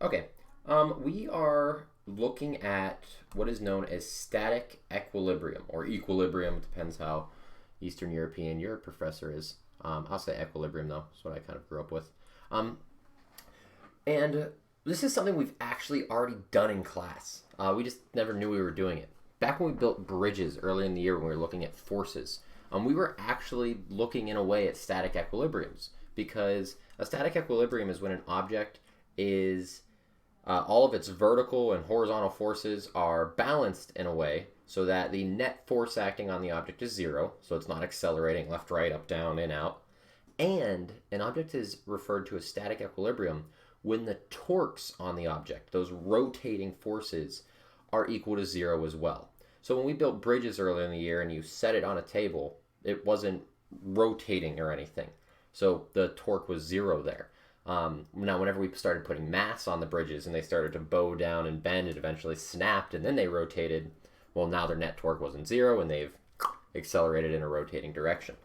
Okay, we are looking at what is known as static equilibrium, or equilibrium. It depends how Eastern European your professor is. I'll say equilibrium, though. That's what I kind of grew up with. And this is something we've actually already done in class. We just never knew we were doing it. Back when we built bridges early in the year when we were looking at forces, we were actually looking in a way at static equilibriums, because a static equilibrium is when an object is all of its vertical and horizontal forces are balanced in a way so that the net force acting on the object is zero, so it's not accelerating left, right, up, down, in, out. And an object is referred to as static equilibrium when the torques on the object, those rotating forces, are equal to zero as well. So when we built bridges earlier in the year and you set it on a table, it wasn't rotating or anything. So the torque was zero there. Now, whenever we started putting mass on the bridges and they started to bow down and bend, it eventually snapped and then they rotated. Well, now their net torque wasn't zero and they've accelerated in a rotating direction.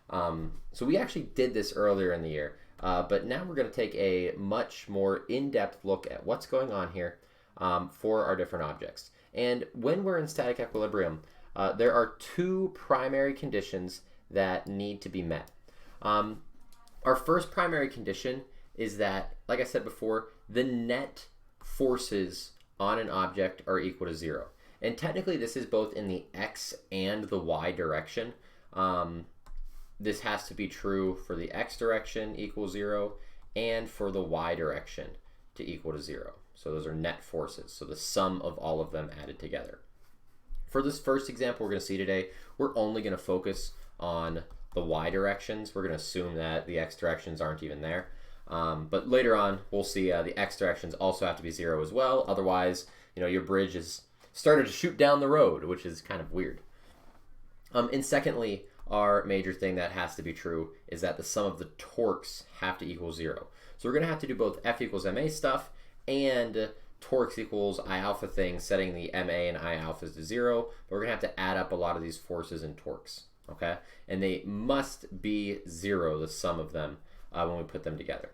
So we actually did this earlier in the year, but now we're going to take a much more in-depth look at what's going on here for our different objects. And when we're in static equilibrium, there are two primary conditions that need to be met. Our first primary condition is that, like I said before, the net forces on an object are equal to zero. And technically this is both in the x and the y direction. This has to be true for the x direction equals zero and for the y direction to equal to zero. So those are net forces, so the sum of all of them added together. For this first example we're going to see today, we're only going to focus on the y directions. We're going to assume that the x directions aren't even there. But later on, we'll see the x directions also have to be zero as well. Otherwise, your bridge is started to shoot down the road, which is kind of weird. And secondly, our major thing that has to be true is that the sum of the torques have to equal zero. So we're going to have to do both F equals ma stuff and torques equals I alpha things, setting the ma and I alphas to zero. But we're going to have to add up a lot of these forces and torques, okay? And they must be zero, the sum of them, when we put them together.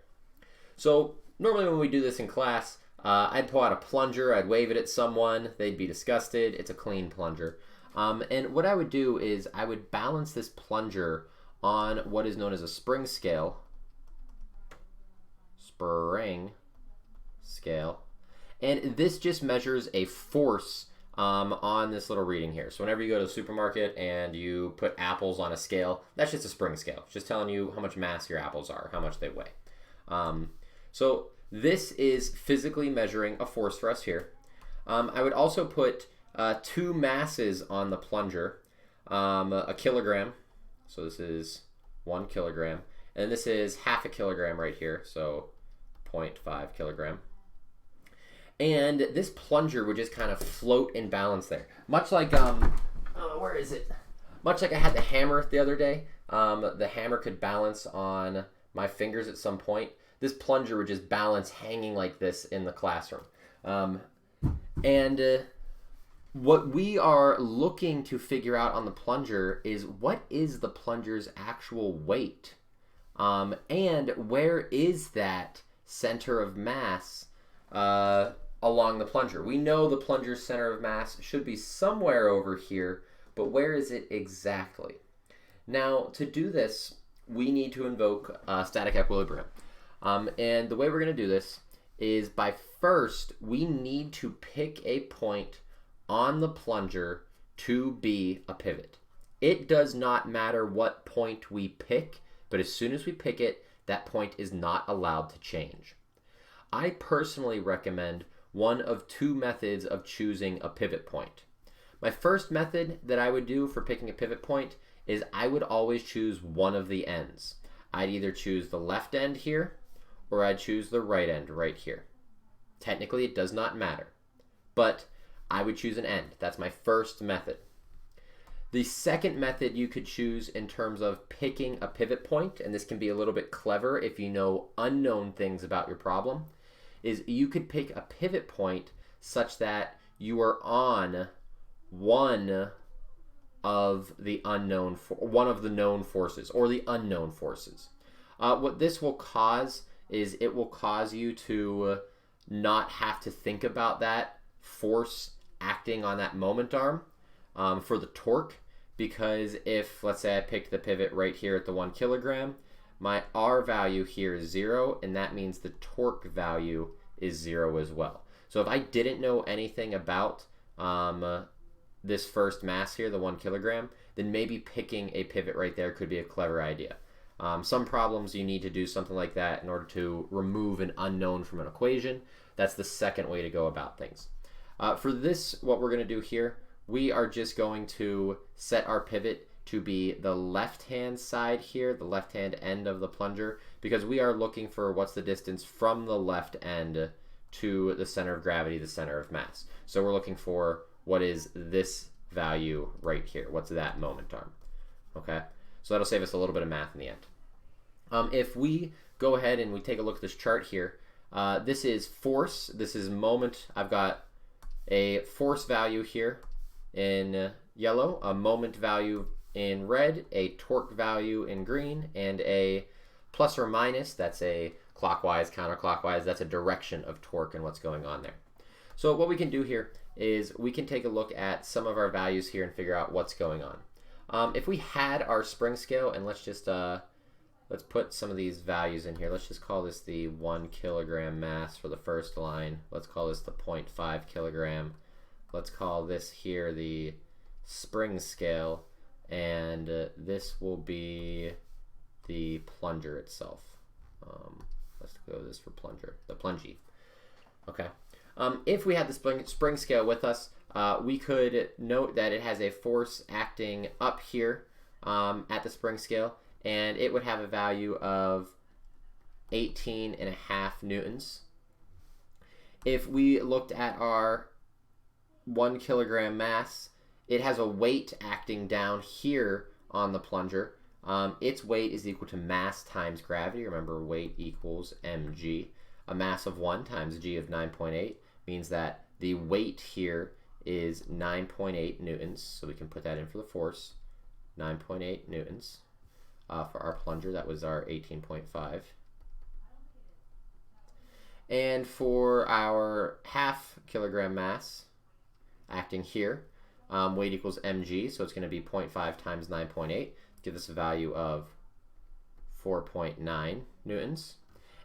So normally when we do this in class, I'd pull out a plunger, I'd wave it at someone, they'd be disgusted. It's a clean plunger. And what I would do is I would balance this plunger on what is known as a spring scale. And this just measures a force on this little reading here. So whenever you go to the supermarket and you put apples on a scale, that's just a spring scale. It's just telling you how much mass your apples are, how much they weigh. So this is physically measuring a force for us here. I would also put two masses on the plunger, a kilogram. So this is 1 kilogram. And this is half a kilogram right here, so 0.5 kilogram. And this plunger would just kind of float in balance there. Much like, where is it? Much like I had the hammer the other day. The hammer could balance on my fingers at some point. This plunger would just balance hanging like this in the classroom. What we are looking to figure out on the plunger is what is the plunger's actual weight? And where is that center of mass along the plunger? We know the plunger's center of mass should be somewhere over here, but where is it exactly? Now, to do this, we need to invoke static equilibrium. And the way we're going to do this is by first, we need to pick a point on the plunger to be a pivot. It does not matter what point we pick, but as soon as we pick it, that point is not allowed to change. I personally recommend one of two methods of choosing a pivot point. My first method that I would do for picking a pivot point is I would always choose one of the ends. I'd either choose the left end here, or I'd choose the right end right here. Technically, it does not matter, but I would choose an end. That's my first method. The second method you could choose in terms of picking a pivot point, and this can be a little bit clever if you know unknown things about your problem, is you could pick a pivot point such that you are on one of the one of the known forces, or the unknown forces. What this will cause is it will cause you to not have to think about that force acting on that moment arm for the torque, because if, let's say I picked the pivot right here at the 1 kilogram, my R value here is 0, and that means the torque value is 0 as well. So if I didn't know anything about this first mass here, the 1 kilogram, then maybe picking a pivot right there could be a clever idea. Some problems you need to do something like that in order to remove an unknown from an equation. That's the second way to go about things. For this, what we're going to do here, we are just going to set our pivot to be the left-hand side here, the left-hand end of the plunger, because we are looking for what's the distance from the left end to the center of gravity, the center of mass. So we're looking for what is this value right here. What's that moment arm? Okay, so that'll save us a little bit of math in the end. If we go ahead and we take a look at this chart here, this is force, this is moment. I've got a force value here in yellow, a moment value in red, a torque value in green, and a plus or minus, that's a clockwise, counterclockwise, that's a direction of torque and what's going on there. So what we can do here is we can take a look at some of our values here and figure out what's going on. If we had our spring scale, and let's just let's put some of these values in here. Let's just call this the 1 kilogram mass for the first line. Let's call this the 0.5 kilogram. Let's call this here the spring scale, and this will be the plunger itself. Let's go this for plunger, the plungee. Okay. If we had the spring scale with us, we could note that it has a force acting up here at the spring scale, and it would have a value of 18.5 newtons. If we looked at our 1 kilogram mass, it has a weight acting down here on the plunger. Its weight is equal to mass times gravity. Remember, weight equals mg. A mass of 1 times g of 9.8 means that the weight here is 9.8 newtons. So we can put that in for the force, 9.8 newtons. For our plunger, that was our 18.5. And for our half kilogram mass acting here, weight equals mg, so it's going to be 0.5 times 9.8, give us a value of 4.9 newtons.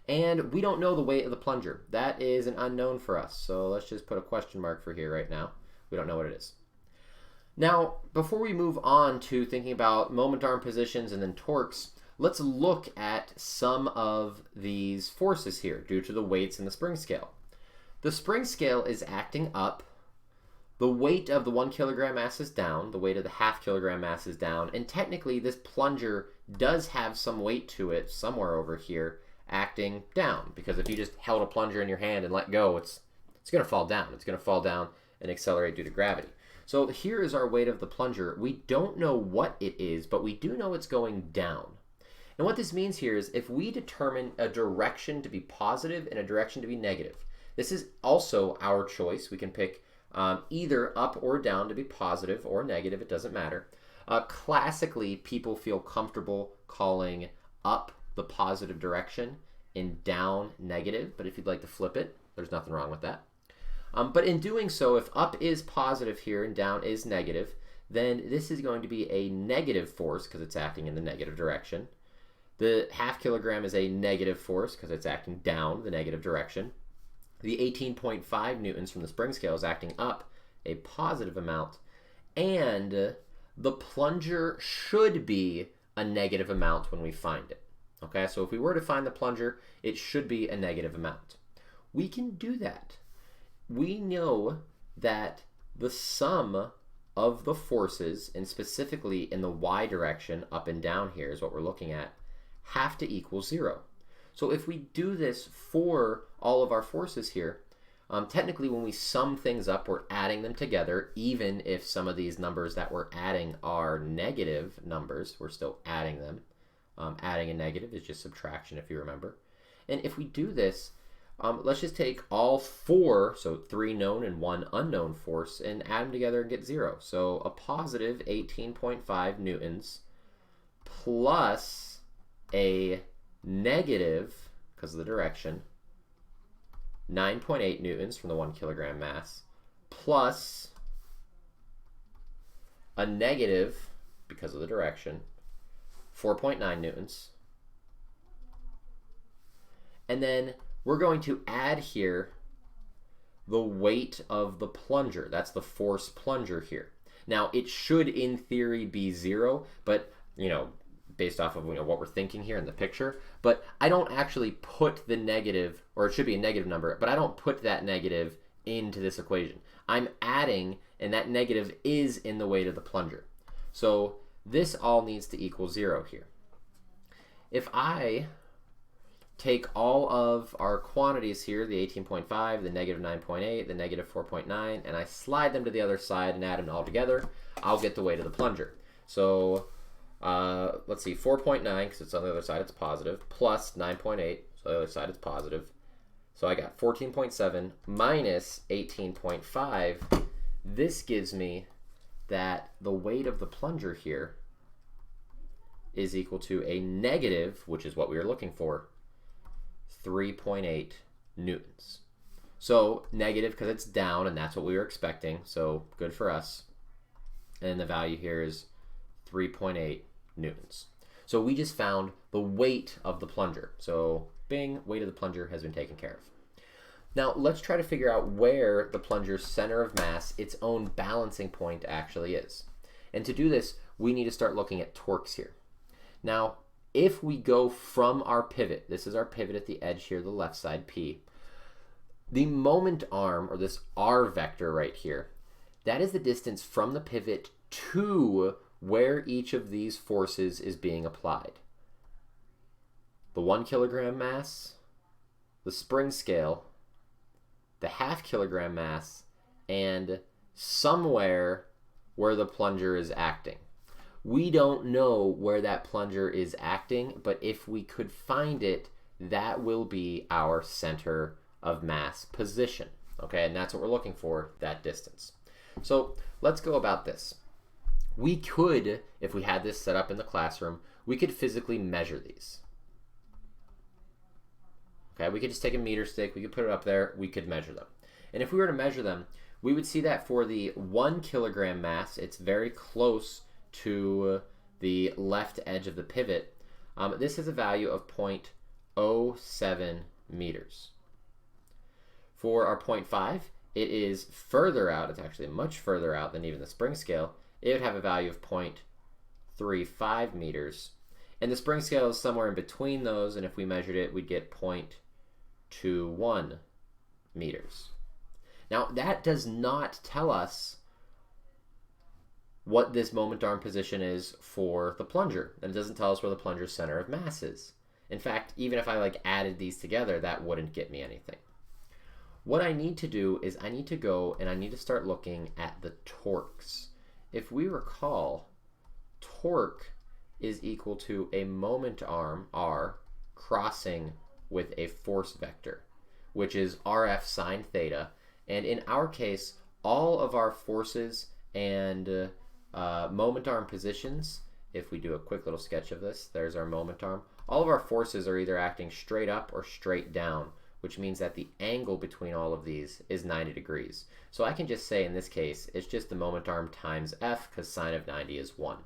And we don't know the weight of the plunger. That is an unknown for us, so let's just put a question mark for here right now. We don't know what it is. Now, before we move on to thinking about moment arm positions and then torques, let's look at some of these forces here due to the weights in the spring scale. The spring scale is acting up. The weight of the 1 kilogram mass is down, the weight of the half kilogram mass is down, and technically this plunger does have some weight to it somewhere over here acting down, because if you just held a plunger in your hand and let go, it's going to fall down. It's going to fall down and accelerate due to gravity. So here is our weight of the plunger. We don't know what it is, but we do know it's going down. And what this means here is if we determine a direction to be positive and a direction to be negative, this is also our choice. We can pick either up or down to be positive or negative, it doesn't matter. Classically, people feel comfortable calling up the positive direction and down negative, but if you'd like to flip it, there's nothing wrong with that. But in doing so, if up is positive here and down is negative, then this is going to be a negative force because it's acting in the negative direction. The half kilogram is a negative force because it's acting down the negative direction. The 18.5 newtons from the spring scale is acting up a positive amount, and the plunger should be a negative amount when we find it. Okay, so if we were to find the plunger, it should be a negative amount. We can do that. We know that the sum of the forces, and specifically in the y direction, up and down here is what we're looking at, have to equal 0. So if we do this for all of our forces here, technically when we sum things up, we're adding them together, even if some of these numbers that we're adding are negative numbers, we're still adding them. Adding a negative is just subtraction, if you remember. And if we do this, Let's just take all four, so 3 known and 1 unknown force, and add them together and get 0. So a positive 18.5 newtons plus a negative, because of the direction, 9.8 newtons from the 1 kilogram mass, plus a negative, because of the direction, 4.9 newtons. And then we're going to add here the weight of the plunger. That's the force plunger here. Now, it should, in theory, be 0, but, based off of what we're thinking here in the picture, but I don't actually put the negative, or it should be a negative number, but I don't put that negative into this equation. I'm adding, and that negative is in the weight of the plunger. So this all needs to equal 0 here. If I take all of our quantities here, the 18.5, the negative 9.8, the negative 4.9, and I slide them to the other side and add them all together, I'll get the weight of the plunger. So let's see, 4.9, because it's on the other side, it's positive, plus 9.8, so on the other side it's positive. So I got 14.7 minus 18.5. This gives me that the weight of the plunger here is equal to a negative, which is what we were looking for, 3.8 newtons. So negative because it's down, and that's what we were expecting, so good for us. And the value here is 3.8 newtons. So we just found the weight of the plunger. So bing, weight of the plunger has been taken care of. Now let's try to figure out where the plunger's center of mass, its own balancing point, actually is. And to do this, we need to start looking at torques here. Now, if we go from our pivot, this is our pivot at the edge here, the left side, P, the moment arm, or this R vector right here, that is the distance from the pivot to where each of these forces is being applied. The 1 kilogram mass, the spring scale, the half kilogram mass, and somewhere where the plunger is acting. We don't know where that plunger is acting, but if we could find it, that will be our center of mass position. Okay, and that's what we're looking for, that distance. So let's go about this. We could, if we had this set up in the classroom, we could physically measure these. Okay, we could just take a meter stick, we could put it up there, we could measure them. And if we were to measure them, we would see that for the 1 kilogram mass, it's very close to the left edge of the pivot. This has a value of 0.07 meters. For our 0.5, it is further out. It's actually much further out than even the spring scale. It would have a value of 0.35 meters. And the spring scale is somewhere in between those, and if we measured it, we'd get 0.21 meters. Now, that does not tell us what this moment arm position is for the plunger. And it doesn't tell us where the plunger's center of mass is. In fact, even if I added these together, that wouldn't get me anything. What I need to do is I need to go and I need to start looking at the torques. If we recall, torque is equal to a moment arm, R, crossing with a force vector, which is RF sine theta. And in our case, all of our forces and moment arm positions, if we do a quick little sketch of this, there's our moment arm. All of our forces are either acting straight up or straight down, which means that the angle between all of these is 90 degrees. So I can just say in this case, it's just the moment arm times F, because sine of 90 is 1.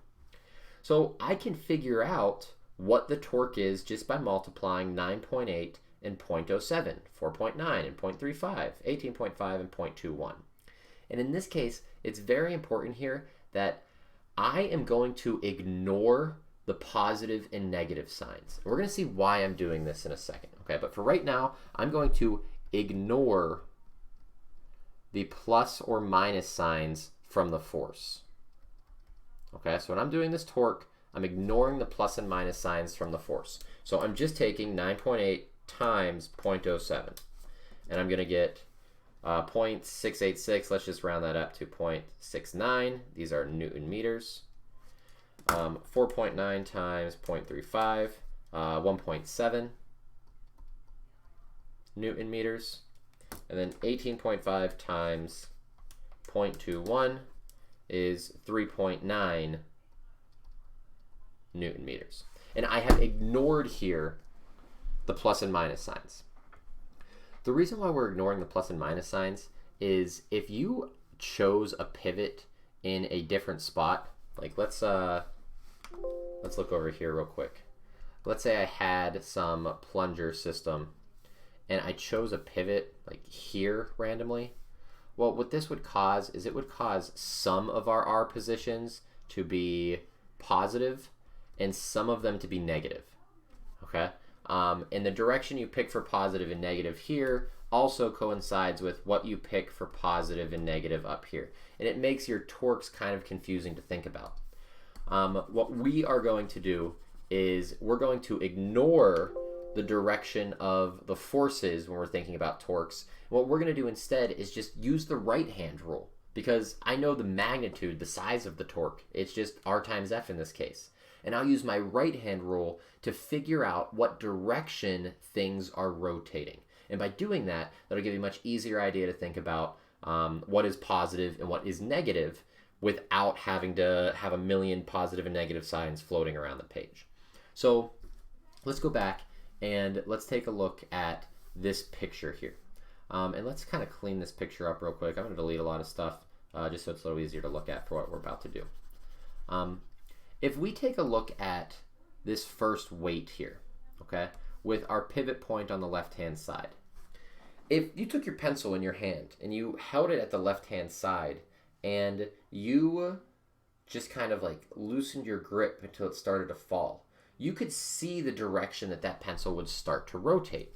So I can figure out what the torque is just by multiplying 9.8 and 0.07, 4.9 and 0.35, 18.5 and 0.21. And in this case, it's very important here that I am going to ignore the positive and negative signs. We're going to see why I'm doing this in a second, okay? But for right now, I'm going to ignore the plus or minus signs from the force. Okay, so when I'm doing this torque, I'm ignoring the plus and minus signs from the force. So I'm just taking 9.8 times 0.07, and I'm going to get 0.686, let's just round that up to 0.69. These are Newton meters. 4.9 times 0.35, 1.7. Newton meters. And then 18.5 times 0.21 is 3.9 Newton meters. And I have ignored here the plus and minus signs. The reason why we're ignoring the plus and minus signs is if you chose a pivot in a different spot, like let's look over here real quick. Let's say I had some plunger system and I chose a pivot like here randomly. Well, what this would cause is it would cause some of our R positions to be positive and some of them to be negative, okay? And the direction you pick for positive and negative here also coincides with what you pick for positive and negative up here. And it makes your torques kind of confusing to think about. What we are going to do is we're going to ignore the direction of the forces when we're thinking about torques. What we're going to do instead is just use the right hand rule, because I know the magnitude, the size of the torque. It's just R times F in this case. And I'll use my right hand rule to figure out what direction things are rotating. And by doing that, that'll give you a much easier idea to think about what is positive and what is negative without having to have a million positive and negative signs floating around the page. So let's go back and let's take a look at this picture here. And let's kind of clean this picture up real quick. I'm going to delete a lot of stuff just so it's a little easier to look at for what we're about to do. If we take a look at this first weight here, okay, with our pivot point on the left-hand side, if you took your pencil in your hand and you held it at the left-hand side and you just kind of like loosened your grip until it started to fall, you could see the direction that that pencil would start to rotate.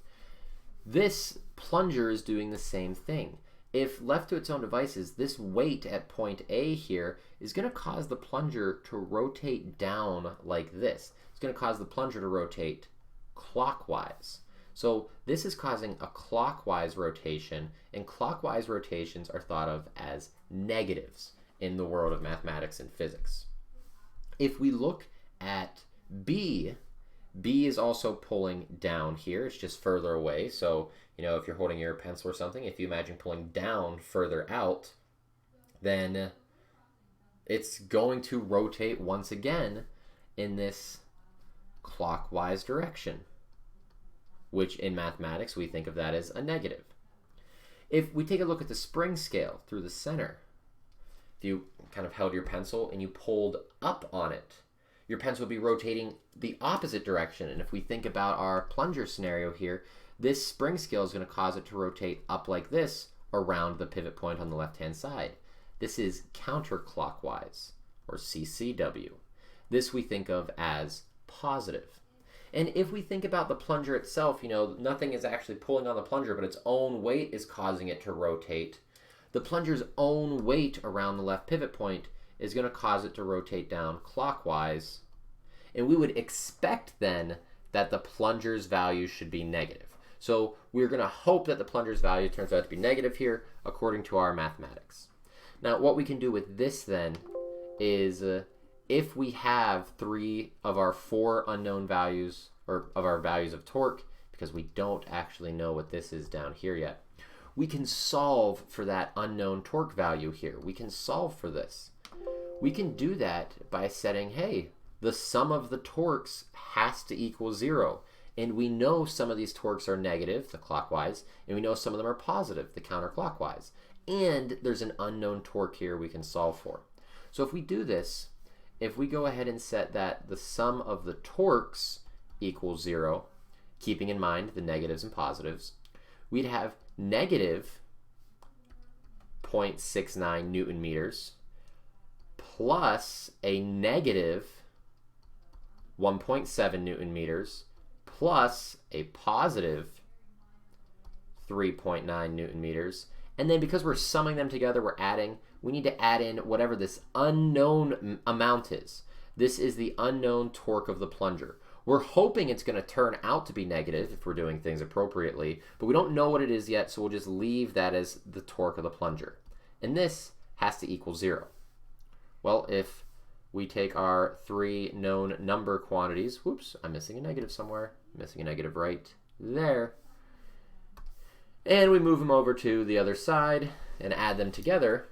This plunger is doing the same thing. If left to its own devices, this weight at point A here is going to cause the plunger to rotate down like this. It's going to cause the plunger to rotate clockwise. So this is causing a clockwise rotation, and clockwise rotations are thought of as negatives in the world of mathematics and physics. If we look at B, B is also pulling down here. It's just further away. So, you know, if you're holding your pencil or something, if you imagine pulling down further out, then it's going to rotate once again in this clockwise direction, which in mathematics we think of that as a negative. If we take a look at the spring scale through the center, if you kind of held your pencil and you pulled up on it, your pencil would be rotating the opposite direction. And if we think about our plunger scenario here, this spring scale is going to cause it to rotate up like this around the pivot point on the left-hand side. This is counterclockwise, or CCW. This we think of as positive. And if we think about the plunger itself, you know, nothing is actually pulling on the plunger, but its own weight is causing it to rotate. The plunger's own weight around the left pivot point is going to cause it to rotate down clockwise. And we would expect then that the plunger's value should be negative. So we're going to hope that the plunger's value turns out to be negative here according to our mathematics. Now what we can do with this then is if we have 3 of our 4 unknown values, or of our values of torque, because we don't actually know what this is down here yet, we can solve for that unknown torque value here. We can solve for this. We can do that by setting, hey, the sum of the torques has to equal 0. And we know some of these torques are negative, the clockwise, and we know some of them are positive, the counterclockwise. And there's an unknown torque here we can solve for. So if we do this, if we go ahead and set that the sum of the torques equals 0, keeping in mind the negatives and positives, we'd have negative 0.69 Newton meters plus a negative 1.7 Newton meters plus a positive 3.9 Newton meters. And then because we're summing them together, we're adding, we need to add in whatever this unknown amount is. This is the unknown torque of the plunger. We're hoping it's going to turn out to be negative if we're doing things appropriately, but we don't know what it is yet, so we'll just leave that as the torque of the plunger. And this has to equal 0. Well, if we take our 3 known number quantities, whoops, I'm missing a negative somewhere, missing a negative right there. And we move them over to the other side and add them together.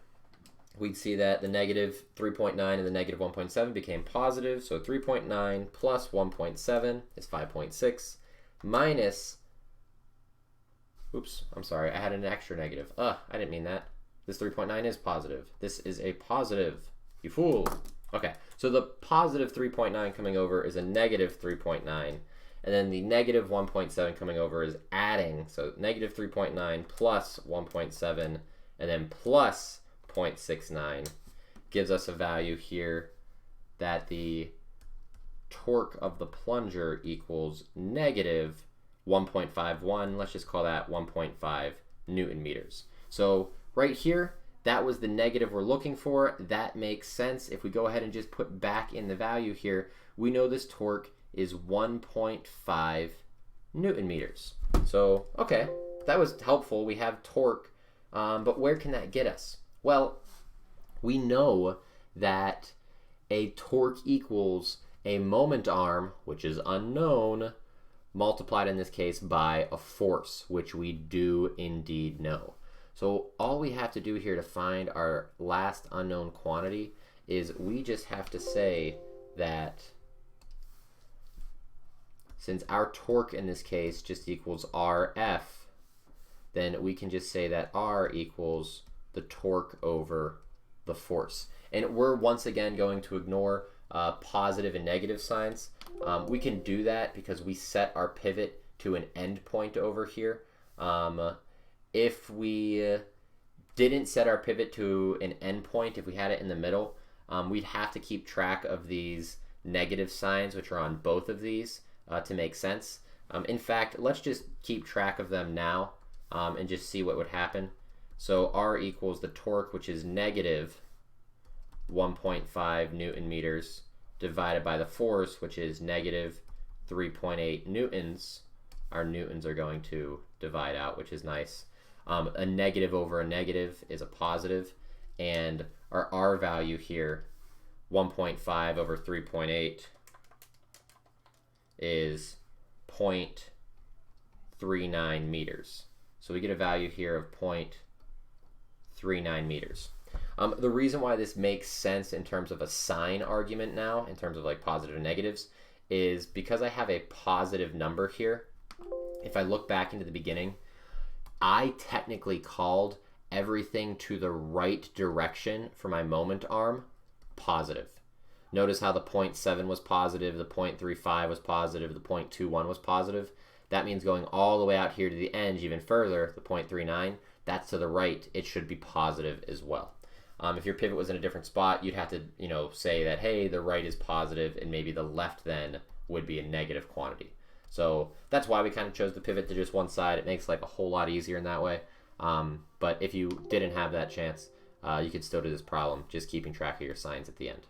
We'd see that the negative 3.9 and the negative 1.7 became positive. So 3.9 plus 1.7 is 5.6 minus, oops, I'm sorry, I had an extra negative. I didn't mean that. This 3.9 is positive. This is a positive, you fool. Okay, so the positive 3.9 coming over is a negative 3.9. And then the negative 1.7 coming over is adding. So negative 3.9 plus 1.7 and then plus 0.69 gives us a value here that the torque of the plunger equals negative 1.51. Let's just call that 1.5 Newton meters. So right here, that was the negative we're looking for. That makes sense. If we go ahead and just put back in the value here, we know this torque is 1.5 Newton meters. So, okay, that was helpful. We have torque, but where can that get us? Well, we know that a torque equals a moment arm, which is unknown, multiplied in this case by a force, which we do indeed know. So all we have to do here to find our last unknown quantity is we just have to say that since our torque in this case just equals RF, then we can just say that R equals the torque over the force. And we're once again going to ignore positive and negative signs. We can do that because we set our pivot to an end point over here. If we didn't set our pivot to an end point, if we had it in the middle, we'd have to keep track of these negative signs, which are on both of these, to make sense. In fact, let's just keep track of them now and just see what would happen. So R equals the torque, which is negative 1.5 Newton meters, divided by the force, which is negative 3.8 newtons. Our newtons are going to divide out, which is nice. A negative over a negative is a positive, and our R value here, 1.5 over 3.8, is 0.39 meters. So we get a value here of 0.39 meters. The reason why this makes sense in terms of a sign argument now, in terms of like positive and negatives, is because I have a positive number here. If I look back into the beginning, I technically called everything to the right direction for my moment arm positive. Notice how the 0.7 was positive, the 0.35 was positive, the 0.21 was positive. That means going all the way out here to the edge even further, the 0.39, that's to the right. It should be positive as well. If your pivot was in a different spot, you'd have to, say that, hey, the right is positive and maybe the left then would be a negative quantity. So that's why we kind of chose to pivot to just one side. It makes life a whole lot easier in that way. But if you didn't have that chance, you could still do this problem, just keeping track of your signs at the end.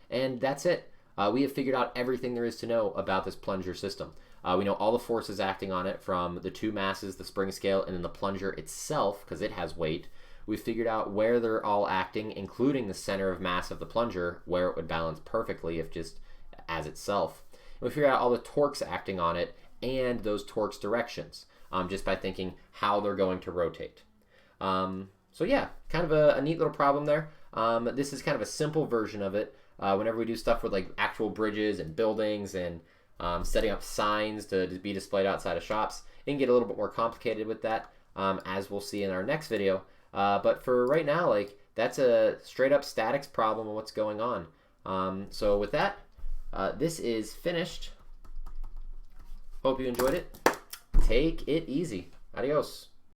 And that's it. We have figured out everything there is to know about this plunger system. We know all the forces acting on it from the two masses, the spring scale, and then the plunger itself, because it has weight. We figured out where they're all acting, including the center of mass of the plunger, where it would balance perfectly if just as itself. And we figured out all the torques acting on it and those torques directions, just by thinking how they're going to rotate. So yeah, kind of a neat little problem there. This is kind of a simple version of it. Whenever we do stuff with like actual bridges and buildings and setting up signs to be displayed outside of shops, it can get a little bit more complicated with that, as we'll see in our next video. But for right now, like, that's a straight up statics problem of what's going on. So with that, this is finished. Hope you enjoyed it. Take it easy. Adios.